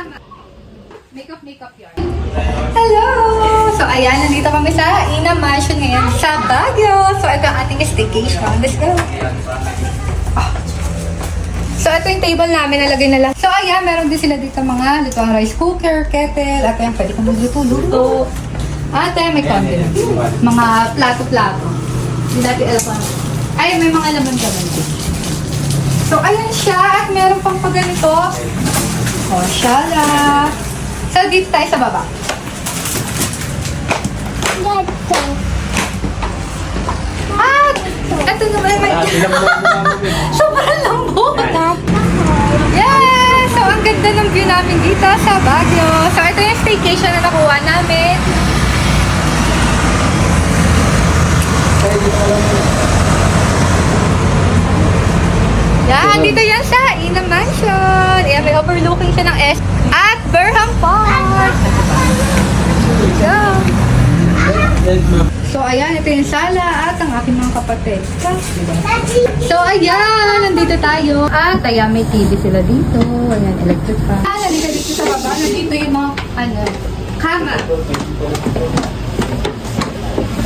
Tama. Makeup yarn. Hello! So, ayan, nandito kami sa Ina Mansion ngayon sa Baguio. So, ito ang ating staycation. Let's go! So, ito yung table namin, nalagay na lang. So, ayan, meron din sila dito mga lutuang rice cooker, kettle, at ayan, pwede kong magluto-luto. At ayan, may condiments. Mga plato-plato. Hindi natin alam pa. Ay, may mga laman-laman din. So, ayan siya. At meron pang pa ganito. O, shala. So, dito tayo sa baba. At, ito naman may sobrang lambot. Yes! So, ang ganda ng view namin dito sa Baguio. So, ito yung staycation na nakuha namin. Yan, dito yan sa Ina Mansion. Yan, may overlooking siya ng S at Burham Park. Yeah. So, ayan, ito yung sala at ang aking mga kapatid. So, ayan, nandito tayo. At, ayan, may TV sila dito. Ayan, electric fan. Nandito dito sa baba. Nandito yung mga, kama.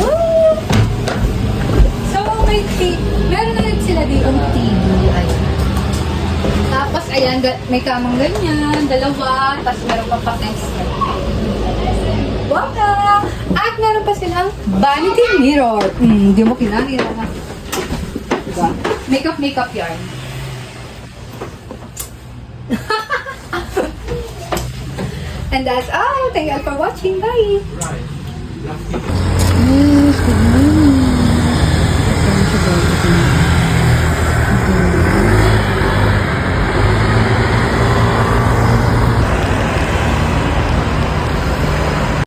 Woo! So, meron na rin sila dito ng TV. Ayan. Tapos, ayan, may kamang ganyan, dalawa, tapos meron pa pang extra. Waka! At meron pa silang vanity mirror. Di mo kinakira na. Diba? Makeup yarn. And that's all. Thank you all for watching. Bye!